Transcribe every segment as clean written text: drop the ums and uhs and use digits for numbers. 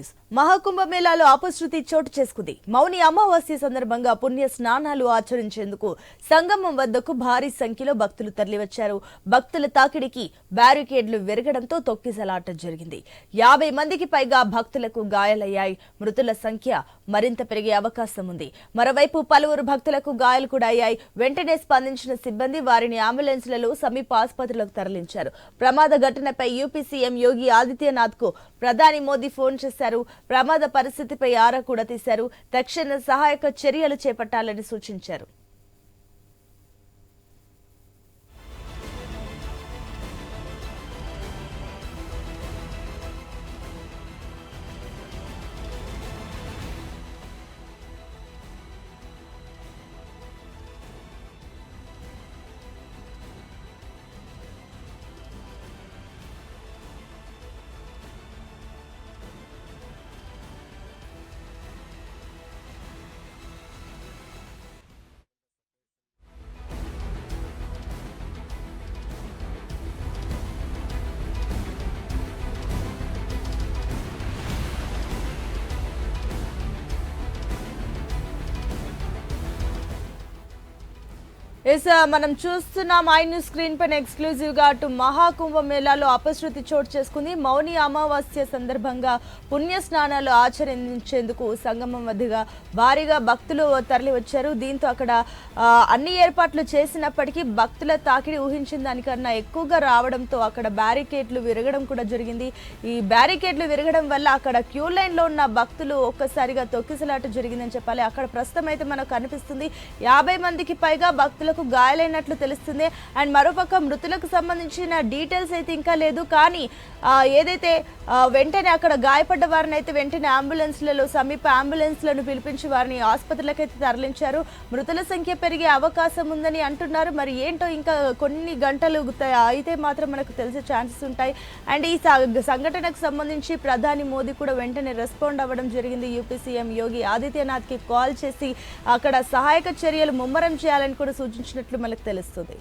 News మహాకుంభమేళాలో అపశృతి చోటు చేసుకుంది. మౌని అమావాస్య సందర్భంగా పుణ్య స్నానాలు ఆచరించేందుకు సంగమం వద్దకు భారీ సంఖ్యలో భక్తులు తరలివచ్చారు. భక్తుల తాకిడికి బ్యారికేడ్లు విరగడంతో తొక్కిసలాట జరిగింది. 50 మందికి పైగా భక్తులకు గాయాలయ్యాయి. మృతుల సంఖ్య మరింత పెరిగే అవకాశం ఉంది. మరోవైపు పలువురు భక్తులకు గాయాలు కూడా అయ్యాయి. వెంటనే స్పందించిన సిబ్బంది వారిని అంబులెన్స్లలో సమీప ఆసుపత్రులకు తరలించారు. ప్రమాద ఘటనపై యూపీ సీఎం యోగి ఆదిత్యనాథ్ కు ప్రధాని మోదీ ఫోన్ చేశారు. ప్రమాద పరిస్థితిపై ఆరా కూడా తీశారు. తక్షణ సహాయక చర్యలు చేపట్టాలని సూచించారు. మనం చూస్తున్నాం ఐ న్యూస్ స్క్రీన్ పైన ఎక్స్క్లూజివ్ గా అటు మహాకుంభమేళాలో అపశృతి చోటు చేసుకుంది. మౌని అమావాస్య సందర్భంగా పుణ్య స్నానాలు ఆచరించేందుకు సంగమం వద్దగా భారీగా భక్తులు తరలి వచ్చారు. దీంతో అక్కడ అన్ని ఏర్పాట్లు చేసినప్పటికీ భక్తుల తాకిడి ఊహించిన దానికన్నా ఎక్కువగా రావడంతో అక్కడ బ్యారికేడ్లు విరగడం కూడా జరిగింది. ఈ బ్యారికేడ్లు విరగడం వల్ల అక్కడ క్యూ లైన్ లో ఉన్న భక్తులు ఒక్కసారిగా తొక్కిసలాట జరిగిందని చెప్పాలి. అక్కడ ప్రస్తుతం అయితే మనకు కనిపిస్తుంది 50 మందికి పైగా భక్తులకు గాయాలైనట్లు తెలుస్తుంది. అండ్ మరోపక్క మృతులకు సంబంధించిన డీటెయిల్స్ అయితే ఇంకా లేదు. కానీ ఏదైతే వెంటనే అక్కడ గాయపడ్డ వారిని అయితే వెంటనే అంబులెన్స్లలో సమీప అంబులెన్స్లను పిలిపించి వారిని ఆసుపత్రులకు అయితే తరలించారు. మృతుల సంఖ్య పెరిగే అవకాశం ఉందని అంటున్నారు. మరి ఏంటో ఇంకా కొన్ని గంటలు అయితే మాత్రం మనకు తెలిసే ఛాన్సెస్ ఉంటాయి. అండ్ ఈ సంఘటనకు సంబంధించి ప్రధాని మోదీ కూడా వెంటనే రెస్పాండ్ అవ్వడం జరిగింది. యూపీ సీఎం యోగి ఆదిత్యనాథ్ కి కాల్ చేసి అక్కడ సహాయక చర్యలు ముమ్మరం చేయాలని కూడా సూచించినట్లు మనకు తెలుస్తుంది.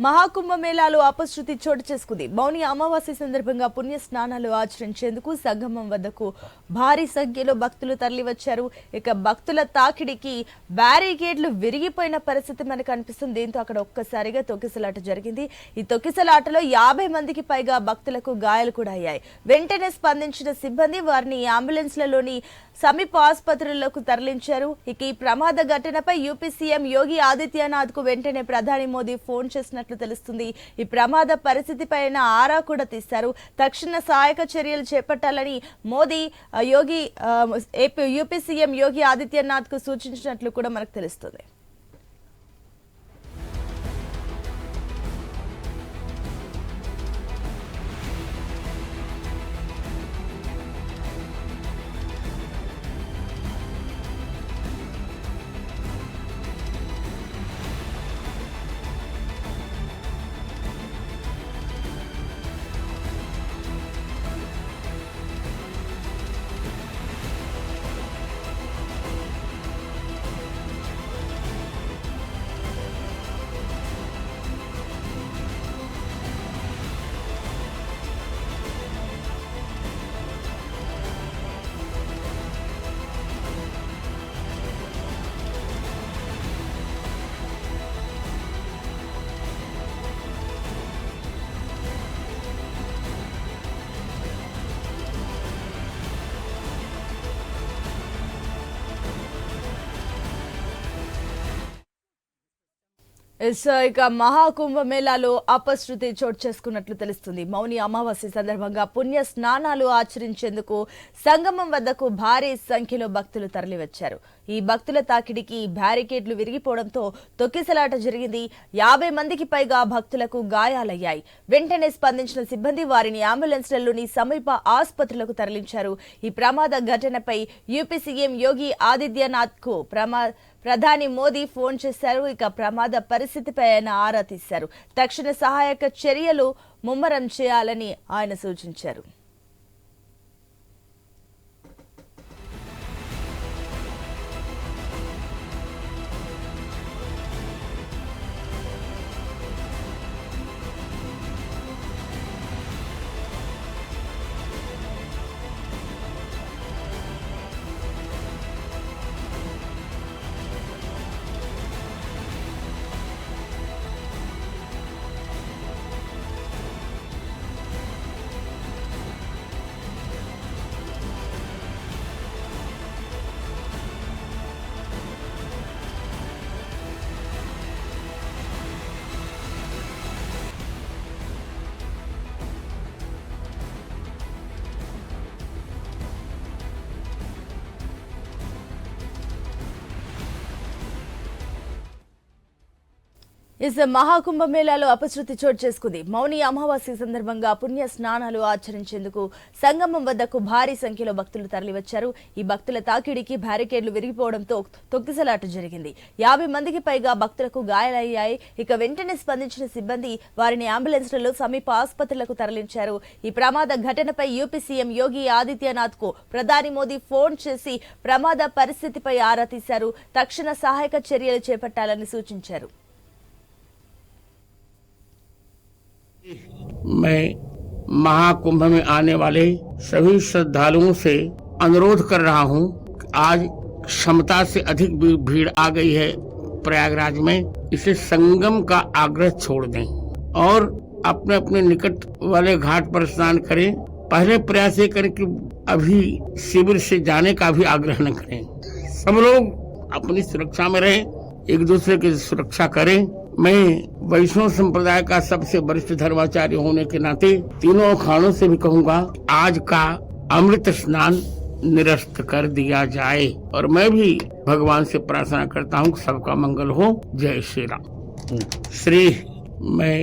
మహాకుంభమేళాలో అపశృతి చోటు చేసుకుంది. మౌని అమావాస్య సందర్భంగా పుణ్య స్నానాలు ఆచరించేందుకు సంగమం వద్దకు భారీ సంఖ్యలో భక్తులు తరలివచ్చారు. ఇక భక్తుల తాకిడికి బ్యారికేడ్లు విరిగిపోయిన పరిస్థితి మనకు కనిపిస్తుంది. దీంతో అక్కడ ఒక్కసారిగా తొక్కిసలాట జరిగింది. ఈ తొక్కిసలాటలో 50 మందికి పైగా భక్తులకు గాయాలు కూడా అయ్యాయి. వెంటనే స్పందించిన సిబ్బంది వారిని అంబులెన్స్లలోని సమీప ఆసుపత్రులకు తరలించారు. ఇక ఈ ప్రమాద ఘటనపై యూపీ సీఎం యోగి ఆదిత్యనాథ్ కు వెంటనే ప్రధాని మోదీ ఫోన్ చేసినట్లు తెలుస్తుంది. ఈ ప్రమాద పరిస్థితి పైన ఆరా కూడా తీశారు. తక్షణ సహాయక చర్యలు చేపట్టాలని మోదీ యూపీ సీఎం యోగి ఆదిత్యనాథ్ కు సూచించినట్లు కూడా మనకు తెలుస్తుంది. ఇక మహాకుంభమేళాలో అపశృతి చోటు చేసుకున్నట్లు తెలుస్తుంది. మౌని అమావాస్య సందర్భంగా పుణ్య స్నానాలు ఆచరించేందుకు సంగమం వద్దకు భారీ సంఖ్యలో భక్తులు తరలివచ్చారు. ఈ భక్తుల తాకిడికి బ్యారికేడ్లు విరిగిపోవడంతో తొక్కిసలాట జరిగింది. 50 మందికి పైగా భక్తులకు గాయాలయ్యాయి. వెంటనే స్పందించిన సిబ్బంది వారిని అంబులెన్స్లలోని సమీప ఆసుపత్రులకు తరలించారు. ఈ ప్రమాద ఘటనపై యూపీ సీఎం యోగి ఆదిత్యనాథ్ కు ప్రధాని మోదీ ఫోన్ చేశారు. ఇక ప్రమాద పరిస్థితిపై ఆయన ఆరా తీశారు. తక్షణ సహాయక చర్యలు ముమ్మరం చేయాలని ఆయన సూచించారు. మహాకుంభమేళాలో అపశృతి చోటు చేసుకుంది. మౌని అమావాస్య సందర్భంగా పుణ్య స్నానాలు ఆచరించేందుకు సంగమం వద్దకు భారీ సంఖ్యలో భక్తులు తరలివచ్చారు. ఈ భక్తుల తాకిడికి బ్యారికేడ్లు విరిగిపోవడంతో తొక్కిసలాట జరిగింది. 50 మందికి పైగా భక్తులకు గాయాలయ్యాయి. ఇక వెంటనే స్పందించిన సిబ్బంది వారిని అంబులెన్స్లలో సమీప ఆసుపత్రులకు తరలించారు. ఈ ప్రమాద ఘటనపై యూపీ సీఎం యోగి ఆదిత్యనాథ్ కు ప్రధాని మోదీ ఫోన్ చేసి ప్రమాద పరిస్థితిపై ఆరా తీశారు. తక్షణ సహాయక చర్యలు చేపట్టాలని సూచించారు. मैं महाकुंभ में आने वाले सभी श्रद्धालुओं से अनुरोध कर रहा हूं कि आज क्षमता से अधिक भीड़ आ गई है प्रयागराज में, इसे संगम का आग्रह छोड़ दें और अपने अपने निकट वाले घाट पर स्नान करें। पहले प्रयास ये करें कि अभी शिविर से जाने का भी आग्रह न करें। सब लोग अपनी सुरक्षा में रहें, एक दूसरे की सुरक्षा करें। मैं वैष्णव संप्रदाय का सबसे वरिष्ठ धर्माचार्य होने के नाते तीनों अखाड़ों से भी कहूंगा, आज का अमृत स्नान निरस्त कर दिया जाए और मैं भी भगवान से प्रार्थना करता हूं कि सबका मंगल हो। जय श्री राम। श्री मैं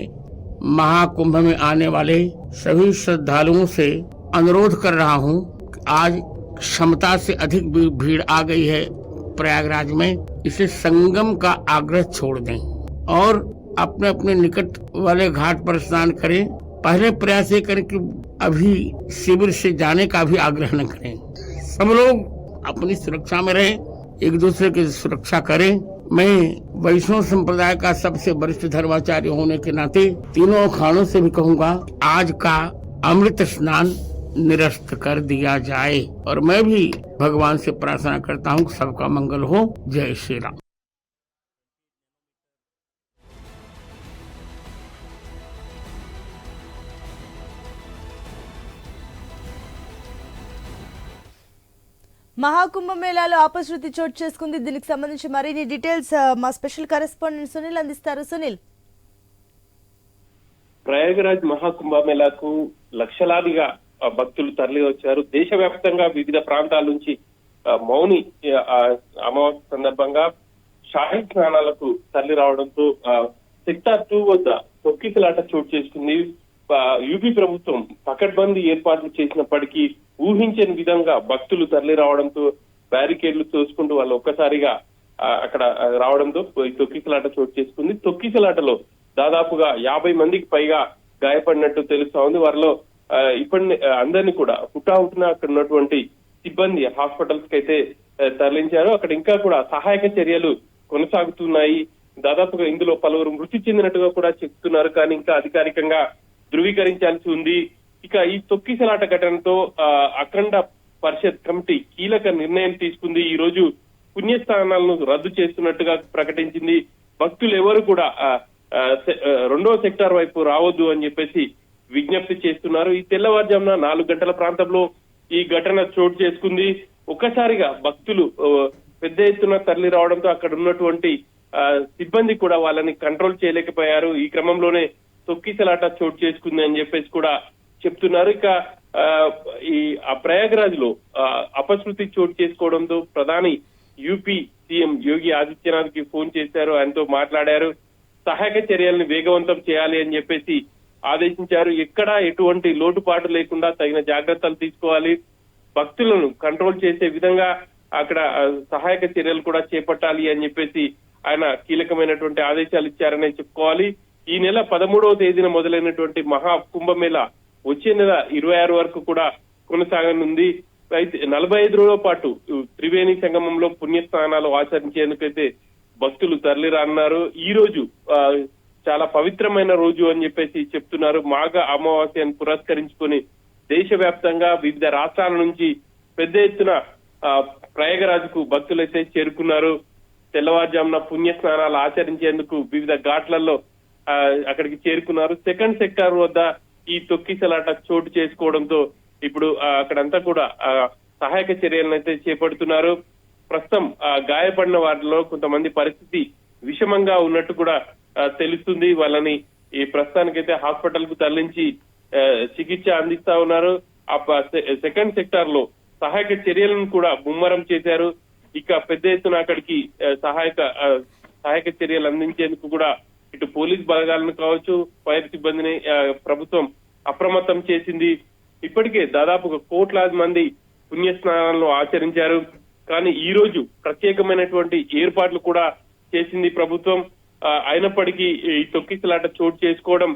महाकुंभ में आने वाले सभी श्रद्धालुओं से अनुरोध कर रहा हूं कि आज क्षमता से अधिक भीड़ आ गई है प्रयागराज में, इसे संगम का आग्रह छोड़ दें और अपने अपने निकट वाले घाट पर स्नान करें। पहले प्रयास ये करें कि अभी शिविर से जाने का भी आग्रह न करें। सब लोग अपनी सुरक्षा में रहें, एक दूसरे की सुरक्षा करें। मैं वैष्णव संप्रदाय का सबसे वरिष्ठ धर्माचार्य होने के नाते तीनों अखाड़ों से भी कहूंगा, आज का अमृत स्नान निरस्त कर दिया जाए और मैं भी भगवान से प्रार्थना करता हूं कि सबका मंगल हो। जय श्री राम। మహాకుంభమేళాలో అపశృతి చోటు చేసుకుంది. దీనికి సంబంధించి మరిన్ని డీటెయిల్స్ మా స్పెషల్ కరెస్పాండెంట్ సునీల్ అందిస్తారు. సునీల్, ప్రయాగరాజ్ మహాకుంభమేళాకు లక్షలాదిగా భక్తులు తరలి వచ్చారు. దేశవ్యాప్తంగా వివిధ ప్రాంతాల నుంచి మౌని అమావాస్య సందర్భంగా షాహీ స్నానాలకు తరలి రావడంతో సెక్టార్ 2 వద్ద తొక్కిసలాట చోటు చేసుకుంది. యూపీ ప్రభుత్వం పకడ్బందీ ఏర్పాట్లు చేసినప్పటికీ ఊహించని విధంగా భక్తులు తరలి రావడంతో బ్యారికేడ్లు తోసుకుంటూ వాళ్ళు ఒక్కసారిగా అక్కడ రావడంతో తొక్కిసలాట చోటు చేసుకుంది. తొక్కిసలాటలో దాదాపుగా 50 మందికి పైగా గాయపడినట్టు తెలుస్తా ఉంది. వారిలో ఇప్పటి అందరినీ కూడా హుటాహుటిన అక్కడ ఉన్నటువంటి సిబ్బంది హాస్పిటల్స్ కి అయితే తరలించారు. అక్కడ ఇంకా కూడా సహాయక చర్యలు కొనసాగుతున్నాయి. దాదాపుగా ఇందులో పలువురు మృతి చెందినట్టుగా కూడా చెప్తున్నారు, కానీ ఇంకా అధికారికంగా ధృవీకరించాల్సి ఉంది. ఇక ఈ తొక్కిసలాట ఘటనతో అఖండ పరిషత్ కమిటీ కీలక నిర్ణయం తీసుకుంది. ఈ రోజు పుణ్యస్థానాలను రద్దు చేస్తున్నట్టుగా ప్రకటించింది. భక్తులు ఎవరు కూడా 2వ సెక్టార్ వైపు రావద్దు అని చెప్పేసి విజ్ఞప్తి చేస్తున్నారు. ఈ తెల్లవారుజామున 4 గంటల ప్రాంతంలో ఈ ఘటన చోటు చేసుకుంది. ఒక్కసారిగా భక్తులు పెద్ద ఎత్తున తరలి రావడంతో అక్కడ ఉన్నటువంటి సిబ్బంది కూడా వాళ్ళని కంట్రోల్ చేయలేకపోయారు. ఈ క్రమంలోనే తొక్కిసలాట చోటు చేసుకుంది అని చెప్పేసి కూడా చెప్తున్నారు. ఇక ఈ ప్రయాగరాజ్ లో అపశృతి చోటు చేసుకోవడంతో ప్రధాని యూపీ సీఎం యోగి ఆదిత్యనాథ్ కి ఫోన్ చేశారు, ఆయనతో మాట్లాడారు. సహాయక చర్యలను వేగవంతం చేయాలి అని చెప్పేసి ఆదేశించారు. ఎక్కడా ఎటువంటి లోటుపాటు లేకుండా తగిన జాగ్రత్తలు తీసుకోవాలి, భక్తులను కంట్రోల్ చేసే విధంగా అక్కడ సహాయక చర్యలు కూడా చేపట్టాలి అని చెప్పేసి ఆయన కీలకమైనటువంటి ఆదేశాలు ఇచ్చారనే చెప్పుకోవాలి. ఈ నెల 13వ తేదీన మొదలైనటువంటి మహా కుంభమేళ వచ్చే నెల 26 వరకు కూడా కొనసాగనుంది. అయితే 45 రోజుల పాటు త్రివేణి సంగమంలో పుణ్యస్నానాలు ఆచరించేందుకైతే భక్తులు తరలిరాన్నారు. ఈ రోజు చాలా పవిత్రమైన రోజు అని చెప్పేసి చెప్తున్నారు. మాఘ అమావాస్యను పురస్కరించుకొని దేశవ్యాప్తంగా వివిధ రాష్ట్రాల నుంచి పెద్ద ఎత్తున ప్రయాగరాజ్కు భక్తులైతే చేరుకున్నారు. తెల్లవారుజామున పుణ్య స్నానాలు ఆచరించేందుకు వివిధ ఘాట్లలో అక్కడికి చేరుకున్నారు. సెకండ్ సెక్టార్ వద్ద ఈ తొక్కిసలాట చోటు చేసుకోవడంతో ఇప్పుడు అక్కడంతా కూడా సహాయక చర్యలను అయితే చేపడుతున్నారు. ప్రస్తుతం గాయపడిన వారిలో కొంతమంది పరిస్థితి విషమంగా ఉన్నట్టు కూడా తెలుస్తుంది. వాళ్ళని ఈ ప్రస్తుతానికైతే హాస్పిటల్ కు తరలించి చికిత్స అందిస్తా ఉన్నారు. సెకండ్ సెక్టార్ లో సహాయక చర్యలను కూడా ముమ్మరం చేశారు. ఇక పెద్ద ఎత్తున అక్కడికి సహాయక చర్యలు అందించేందుకు కూడా ఇటు పోలీస్ బలగాలను కావచ్చు, ఫైర్ సిబ్బందిని ప్రభుత్వం అప్రమత్తం చేసింది. ఇప్పటికే దాదాపు కోట్లాది మంది పుణ్యస్నానాలను ఆచరించారు. కానీ ఈ రోజు ప్రత్యేకమైనటువంటి ఏర్పాట్లు కూడా చేసింది ప్రభుత్వం. అయినప్పటికీ ఈ తొక్కిసలాట చోటు చేసుకోవడం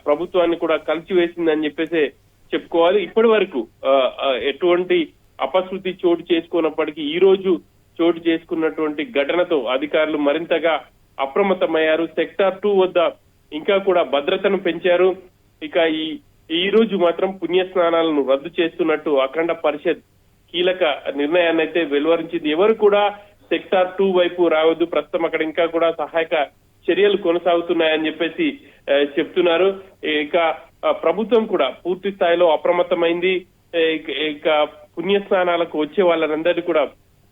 ప్రభుత్వాన్ని కూడా కలిసివేసిందని చెప్పేసి చెప్పుకోవాలి. ఇప్పటి వరకు ఎటువంటి అపశృతి చోటు చేసుకున్నప్పటికీ ఈ రోజు చోటు చేసుకున్నటువంటి ఘటనతో అధికారులు మరింతగా అప్రమత్తమయ్యారు. సెక్టార్ 2 వద్ద ఇంకా కూడా భద్రతను పెంచారు. ఇక ఈ రోజు మాత్రం పుణ్య స్నానాలను రద్దు చేస్తున్నట్టు అఖండ పరిషత్ కీలక నిర్ణయాన్ని అయితే వెలువరించింది. ఎవరు కూడా సెక్టార్ 2 వైపు రావద్దు, ప్రస్తుతం అక్కడ ఇంకా కూడా సహాయక చర్యలు కొనసాగుతున్నాయని చెప్పేసి చెప్తున్నారు. ఇక ప్రభుత్వం కూడా పూర్తి స్థాయిలో అప్రమత్తమైంది. ఇక పుణ్య స్నానాలకు వచ్చే వాళ్ళందరినీ కూడా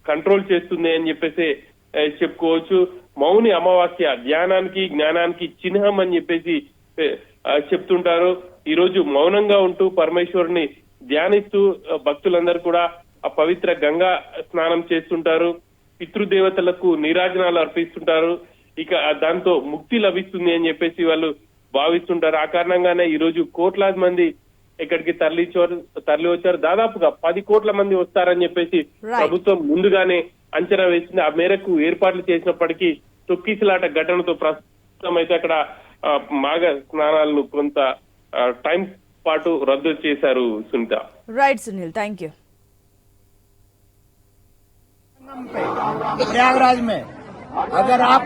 కంట్రోల్ చేస్తుంది అని చెప్పేసి చెప్పుకోవచ్చు. మౌని అమావాస్య ధ్యానానికి జ్ఞానానికి చిహ్నం అని చెప్పేసి చెప్తుంటారు. ఈ రోజు మౌనంగా ఉంటూ పరమేశ్వరుని ధ్యానిస్తూ భక్తులందరూ కూడా ఆ పవిత్ర గంగా స్నానం చేస్తుంటారు. పితృదేవతలకు నీరాజనాలు అర్పిస్తుంటారు. ఇక దాంతో ముక్తి లభిస్తుంది అని చెప్పేసి వాళ్ళు భావిస్తుంటారు. ఆ కారణంగానే ఈ రోజు కోట్లాది మంది ఇక్కడికి తరలి వచ్చారు. దాదాపుగా 10 కోట్ల మంది వస్తారని చెప్పేసి ప్రభుత్వం ముందుగానే అంచనా వేసింది. ఆ మేరకు ఏర్పాట్లు చేసినప్పటికీ తొక్కిసలాట ఘటనతో ప్రస్తుతం అయితే అక్కడ మాఘ స్నానాలను కొంత టైం పాటు రద్దు చేశారు. Sunitha. Right Sunil, thank you. Prayagraj में अगर आप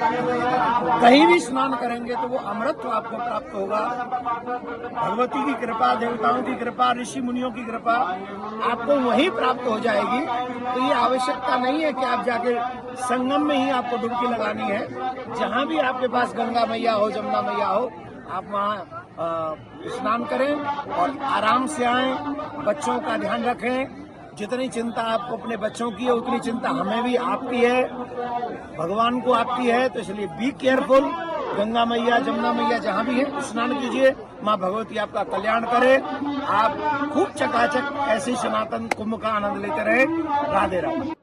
कहीं भी स्नान करेंगे तो वो अमृत आपको प्राप्त होगा। भगवती की कृपा, देवताओं की कृपा, ऋषि मुनियों की कृपा आपको वहीं प्राप्त हो जाएगी। तो ये आवश्यकता नहीं है कि आप जाके संगम में ही आपको डुबकी लगानी है। जहां भी आपके पास गंगा मैया हो, जमुना मैया हो, आप वहां स्नान करें और आराम से आएं। बच्चों का ध्यान रखें। जितनी चिंता आपको अपने बच्चों की है उतनी चिंता हमें भी आपकी है, भगवान को आपकी है। तो इसलिए बी केयरफुल। गंगा मैया, जमुना मैया जहां भी है स्नान कीजिए। माँ भगवती आपका कल्याण करे। आप खूब चकाचक ऐसे सनातन कुंभ का आनंद लेते रहे। राधे राधे।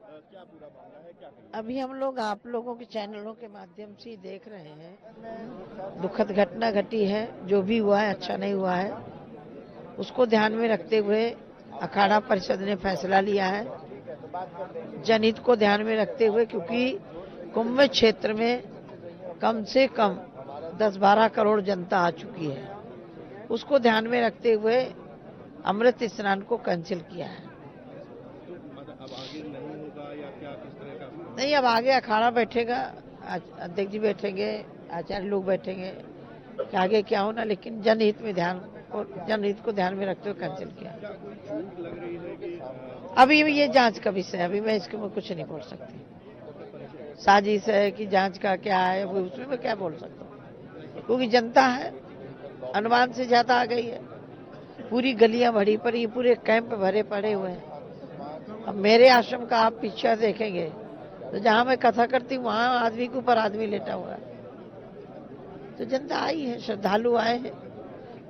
अभी हम लोग आप लोगों के चैनलों के माध्यम से देख रहे हैं, दुखद घटना घटी है। जो भी हुआ है अच्छा नहीं हुआ है, उसको ध्यान में रखते हुए अखाड़ा परिषद ने फैसला लिया है, जनहित को ध्यान में रखते हुए, क्योंकि कुंभ क्षेत्र में कम से कम 10-12 करोड़ जनता आ चुकी है। उसको ध्यान में रखते हुए अमृत स्नान को कैंसिल किया है। नहीं, अब आगे अखाड़ा बैठेगा, अध्यक्ष जी बैठेंगे, आचार्य लोग बैठेंगे, आगे क्या होना, लेकिन जनहित को ध्यान में रखते हुए कैंसिल किया। अभी ये जांच का विषय है, अभी मैं इसके में कुछ नहीं बोल सकती। साजिश है कि जांच का क्या है, वो उसमें मैं क्या बोल सकता हूँ, क्योंकि जनता है अनुमान से ज्यादा आ गई है। पूरी गलियां भरी पड़ी, पूरे कैंप भरे पड़े हुए हैं। अब मेरे आश्रम का आप पीछे देखेंगे तो जहां मैं कथा करती हूँ वहां आदमी के ऊपर आदमी लेटा हुआ है। तो जनता आई है, श्रद्धालु आए हैं।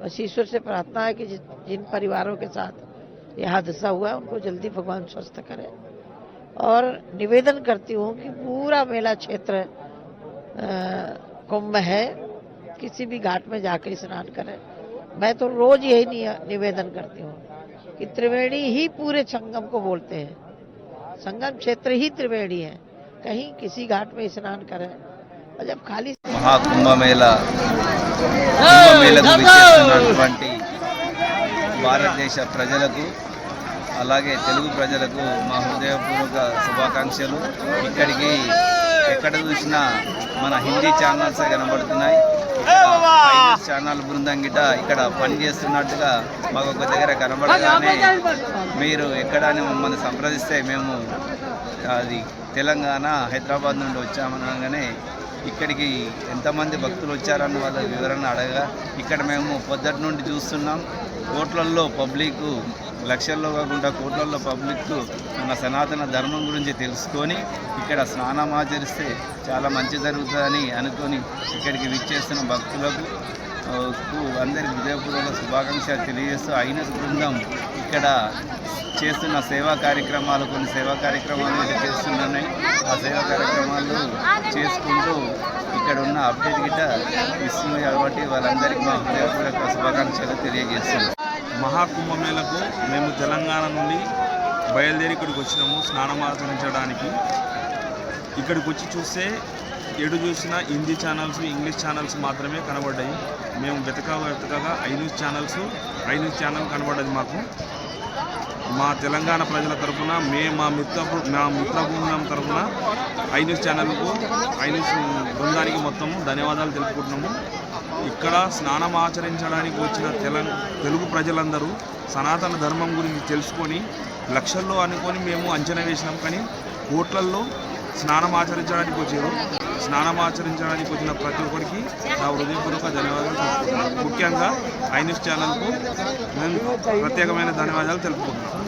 बस ईश्वर से प्रार्थना है कि जिन परिवारों के साथ ये हादसा हुआ है उनको जल्दी भगवान स्वस्थ करे। और निवेदन करती हूँ कि पूरा मेला क्षेत्र कुंभ है, किसी भी घाट में जाकर स्नान करें। मैं तो रोज यही निवेदन करती हूँ कि त्रिवेणी ही पूरे संगम को बोलते हैं, संगम क्षेत्र ही त्रिवेणी है, कहीं किसी घाट में स्नान करें। और जब खाली కుంభమేళకు విచ్చేస్తున్నటువంటి భారతదేశ ప్రజలకు అలాగే తెలుగు ప్రజలకు మా హృదయపూర్వక శుభాకాంక్షలు। ఇక్కడికి ఎక్కడ చూసినా మన హిందీ ఛానల్స్ కనబడుతున్నాయి। ఛానల్ బృందం గిట ఇక్కడ పనిచేస్తున్నట్టుగా మాకు ఒక దగ్గర కనబడగానే మీరు ఎక్కడని మమ్మల్ని సంప్రదిస్తే మేము అది తెలంగాణ హైదరాబాద్ నుండి వచ్చామనగానే ఇక్కడికి ఎంతమంది భక్తులు వచ్చారన్న వాళ్ళ వివరణ అడగగా ఇక్కడ మేము పొద్దుటి నుండి చూస్తున్నాం, కోట్లల్లో పబ్లిక్, లక్షల్లో కాకుండా కోట్లల్లో పబ్లిక్ మన సనాతన ధర్మం గురించి తెలుసుకొని ఇక్కడ స్నానం ఆచరిస్తే చాలా మంచి జరుగుతుందని అనుకొని ఇక్కడికి విచ్చేస్తున్న భక్తులకు అందరికీ హృదయపూర్వక శుభాకాంక్షలు తెలియజేస్తూ ఐనస్ బృందం ఇక్కడ చేస్తున్న సేవా కార్యక్రమాలు, కొన్ని సేవా కార్యక్రమాలు అయితే చేస్తున్నాయి। ఆ సేవా కార్యక్రమాలు చేసుకుంటూ ఇక్కడ ఉన్న అప్డేట్ గిట్ట ఇస్తుంది కాబట్టి వాళ్ళందరికీ మా హృదయపూర్వక శుభాకాంక్షలు తెలియజేస్తున్నాం। మహాకుంభమేళకు మేము తెలంగాణ నుండి బయలుదేరి ఇక్కడికి వచ్చినాము స్నానమాచరించడానికి। ఇక్కడికి వచ్చి చూస్తే ఎటు చూసినా హిందీ ఛానల్స్, ఇంగ్లీష్ ఛానల్స్ మాత్రమే కనబడ్డాయి। మేము వెతకగా ఐన్యూస్ ఛానల్ కనబడ్డది మాకు। మా తెలంగాణ ప్రజల తరఫున మా మిత్ర బృందం తరఫున ఐన్యూస్ ఛానల్కు, ఐన్యూస్ బృందానికి మొత్తము ధన్యవాదాలు తెలుపుకుంటున్నాము। ఇక్కడ స్నానం ఆచరించడానికి వచ్చిన తెలుగు ప్రజలందరూ సనాతన ధర్మం గురించి తెలుసుకొని లక్షల్లో అనుకొని మేము అంచనా వేసినాం, కానీ కోట్లల్లో స్నానం ఆచరించడానికి వచ్చారు। స్నానం ఆచరించడానికి వచ్చిన ప్రతి ఒక్కరికి నా హృదయపూర్వక ధన్యవాదాలు తెలుపుకుంటున్నాను। ముఖ్యంగా ఐన్యూస్ ఛానల్కు నేను ప్రత్యేకమైన ధన్యవాదాలు తెలుపుకుంటున్నాను।